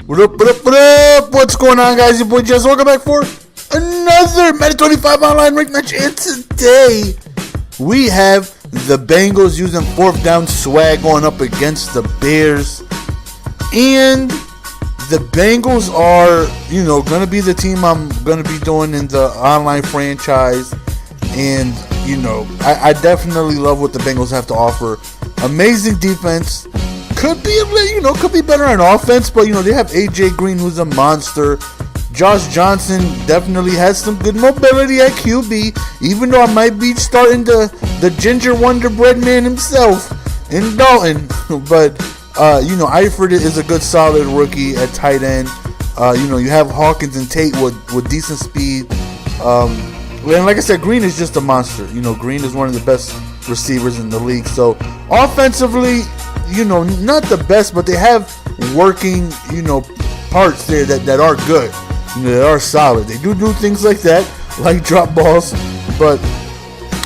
What up, what up, what up? What's going on, guys? Your boy Jess. Welcome back for another Madden 25 online ranked match. And today, we have the Bengals using fourth down swag going up against the Bears. And the Bengals are, going to be the team I'm going to be doing in the online franchise. And, I definitely love what the Bengals have to offer. Amazing defense. Could be better on offense, but they have AJ Green, who's a monster. Josh Johnson definitely has some good mobility at QB, even though I might be starting the Ginger Wonder Bread man himself in Dalton. But Eifert is a good solid rookie at tight end. You have Hawkins and Tate with decent speed. And like I said, Green is just a monster. Green is one of the best receivers in the league. So offensively, not the best, but they have working, parts there that are good, that are solid. They do things like that, like drop balls, but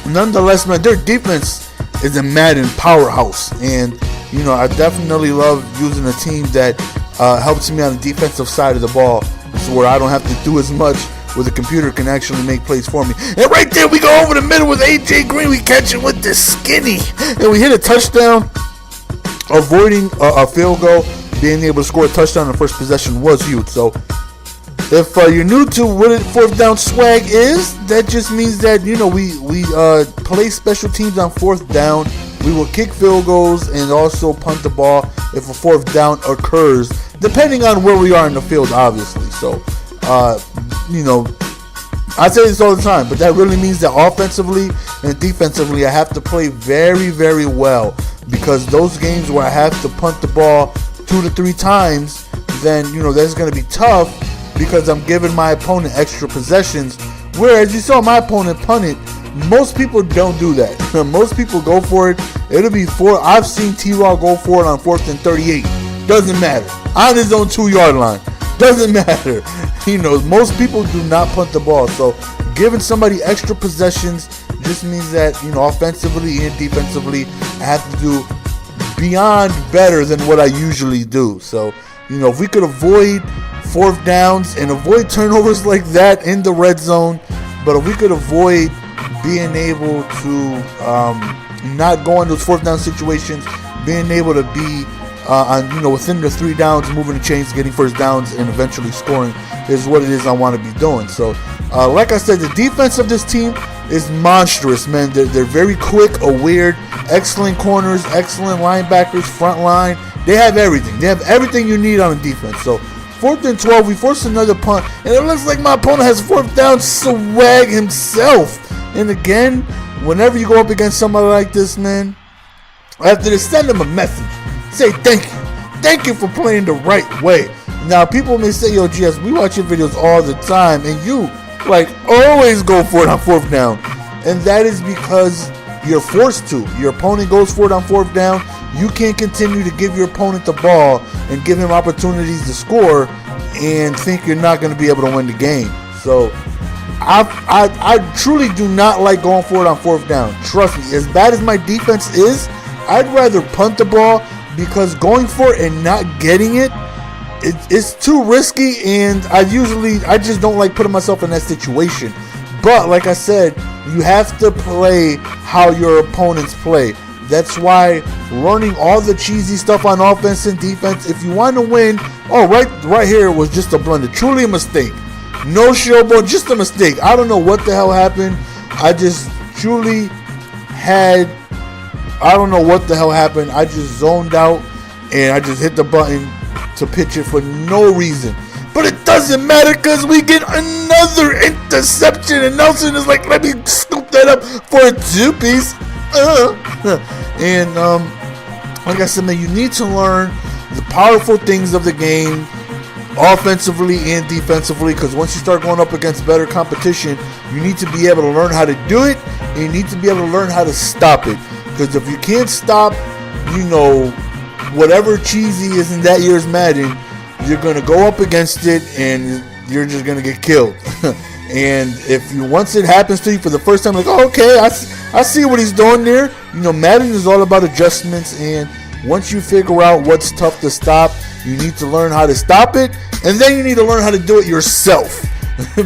nonetheless, man, their defense is a Madden powerhouse. And, I definitely love using a team that helps me on the defensive side of the ball, so where I don't have to do as much, where the computer can actually make plays for me. And right there, we go over the middle with AJ Green. We catch it with the skinny, and we hit a touchdown. Avoiding a field goal, being able to score a touchdown on the first possession was huge. So, if you're new to what fourth down swag is, that just means that we play special teams on fourth down. We will kick field goals and also punt the ball if a fourth down occurs, depending on where we are in the field, obviously. So, I say this all the time, but that really means that offensively and defensively, I have to play very, very well. Because those games where I have to punt the ball 2 to 3 times, then, that's going to be tough because I'm giving my opponent extra possessions. Whereas you saw my opponent punt it, most people don't do that. Most people go for it. It'll be 4. I've seen T-Raw go for it on 4th and 38. Doesn't matter. On his own 2-yard line. Doesn't matter. Most people do not punt the ball. So giving somebody extra possessions just means that, offensively and defensively, I have to do beyond better than what I usually do. So, if we could avoid fourth downs and avoid turnovers like that in the red zone, but if we could avoid being able to not go in those fourth down situations, being able to be within the 3 downs, moving the chains, getting first downs, and eventually scoring is what it is I want to be doing. So, like I said, the defense of this team is monstrous, man. They're very quick, aware, excellent corners, excellent linebackers, front line. They have everything. They have everything you need on the defense. So, 4th and 12, we force another punt, and it looks like my opponent has fourth down swag himself. And again, whenever you go up against somebody like this, man, after this, send them a message. Say thank you. Thank you for playing the right way. Now, people may say, yo, GS, we watch your videos all the time, and you, always go for it on fourth down. And that is because you're forced to. Your opponent goes for it on fourth down. You can't continue to give your opponent the ball and give him opportunities to score and think you're not going to be able to win the game. So, I truly do not like going for it on fourth down. Trust me, as bad as my defense is, I'd rather punt the ball, because going for it and not getting it's too risky, and I just don't like putting myself in that situation. But like I said, you have to play how your opponents play. That's why learning all the cheesy stuff on offense and defense, if you want to win, right here was just a blunder. Truly a mistake. No showboat, just a mistake. I don't know what the hell happened. I don't know what the hell happened. I just zoned out and I just hit the button to pitch it for no reason. But it doesn't matter because we get another interception, and Nelson is like, let me scoop that up for a 2-piece. And like I said, man, you need to learn the powerful things of the game, offensively and defensively, because once you start going up against better competition, you need to be able to learn how to do it, and you need to be able to learn how to stop it. Because if you can't stop, whatever cheesy is in that year's Madden, you're going to go up against it and you're just going to get killed. And once it happens to you for the first time, okay, I see what he's doing there. Madden is all about adjustments, and once you figure out what's tough to stop, You need to learn how to stop it, and then you need to learn how to do it yourself.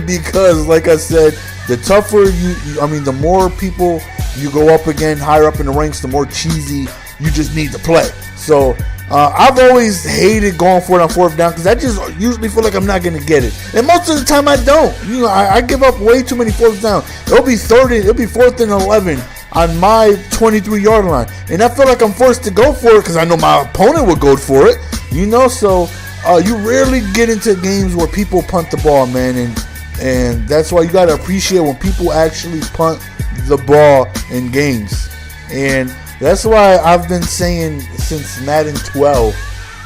Because, like I said, the tougher the more people you go up again, higher up in the ranks, the more cheesy you just need to play. So I've always hated going for it on fourth down because I just usually feel like I'm not going to get it. And most of the time I don't. I give up way too many fourth down. It'll be 4th and 11 on my 23-yard line. And I feel like I'm forced to go for it because I know my opponent would go for it. So you rarely get into games where people punt the ball, man. And that's why you got to appreciate when people actually punt the ball in games. And that's why I've been saying since Madden 12,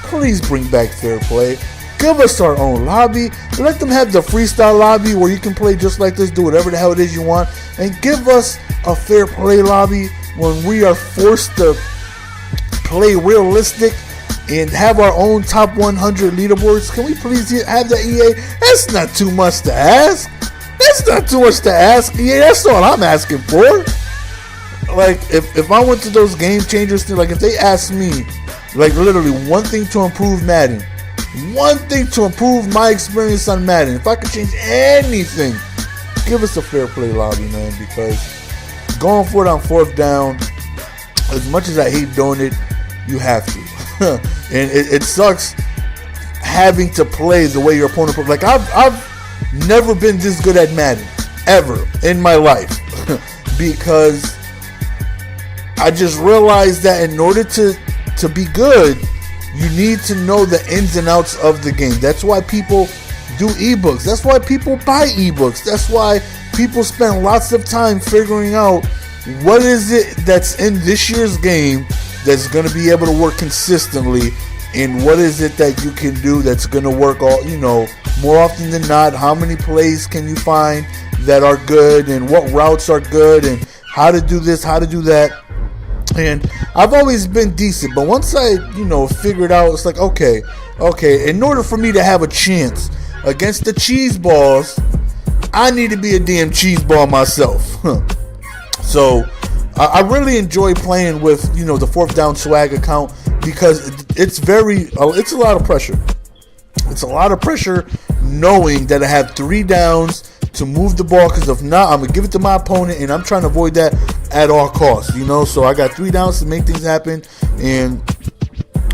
please bring back fair play. Give us our own lobby. Let them have the freestyle lobby where you can play just like this, do whatever the hell it is you want. And give us a fair play lobby when we are forced to play realistic and have our own top 100 leaderboards. Can we please have that, EA? That's not too much to ask. EA, that's all I'm asking for. Like, if I went to those game changers, like if they asked me, like literally one thing to improve Madden, one thing to improve my experience on Madden, if I could change anything, give us a fair play lobby, man, because going for it on fourth down, as much as I hate doing it, you have to. And it sucks having to play the way your opponent plays. Like, I've never been this good at Madden, ever, in my life. Because I just realized that in order to be good, you need to know the ins and outs of the game. That's why people do ebooks. That's why people buy ebooks. That's why people spend lots of time figuring out what is it that's in this year's game that's going to be able to work consistently, and what is it that you can do that's going to work more often than not. How many plays can you find that are good, and what routes are good, and how to do this, how to do that. And I've always been decent, but once I, figured out, it's like, okay, in order for me to have a chance against the cheese balls, I need to be a damn cheese ball myself. So I really enjoy playing with, the fourth down swag account because it's a lot of pressure. It's a lot of pressure knowing that I have 3 downs to move the ball, because if not, I'm going to give it to my opponent, and I'm trying to avoid that at all costs, So I got 3 downs to make things happen, and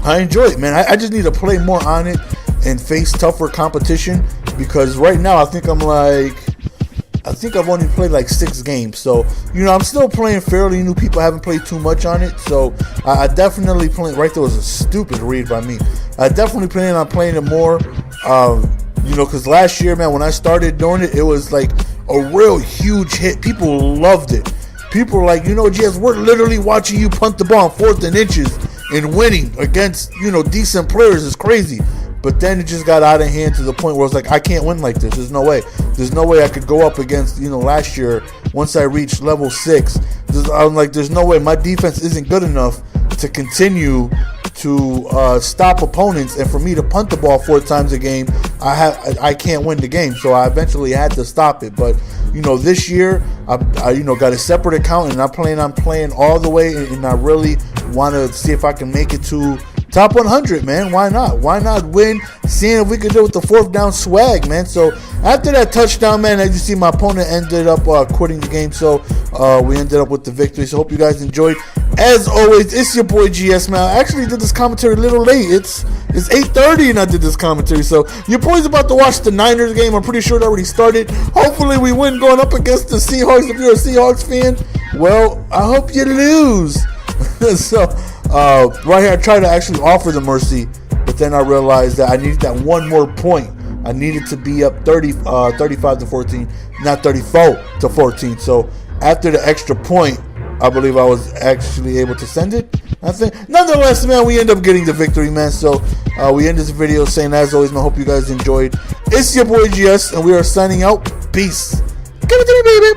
I enjoy it, man. I just need to play more on it and face tougher competition, because right now I think I've only played like 6 games. So, I'm still playing fairly new. People haven't played too much on it. So, I definitely plan. Right there was a stupid read by me. I definitely plan on playing it more. Because last year, man, when I started doing it, it was like a real huge hit. People loved it. People were like, Jess, we're literally watching you punt the ball on 4th and inches and winning against, decent players. It's crazy. But then it just got out of hand to the point where I was like, I can't win like this. There's no way. There's no way I could go up against, last year, once I reached level 6. I'm like, there's no way. My defense isn't good enough to continue to stop opponents, and for me to punt the ball 4 times a game, I can't win the game. So I eventually had to stop it. But this year I got a separate account, and I plan on playing all the way, and I really want to see if I can make it to top 100, man. Why not? Why not win? Seeing if we could do it with the fourth down swag, man. So after that touchdown, man, as you see, my opponent ended up quitting the game. So we ended up with the victory. So hope you guys enjoyed. As always, it's your boy GS, man. I actually did this commentary a little late. It's 8:30 and I did this commentary. So your boy's about to watch the Niners game. I'm pretty sure it already started. Hopefully we win going up against the Seahawks. If you're a Seahawks fan, well, I hope you lose. So right here, I tried to actually offer the mercy, but then I realized that I needed that one more point. I needed to be up 35 to 14, not 34 to 14. So after the extra point, I believe I was actually able to send it. I think, nonetheless, man, we end up getting the victory, man. So we end this video saying, as always, man, hope you guys enjoyed. It's your boy GS, and we are signing out. Peace. Give it to me, baby.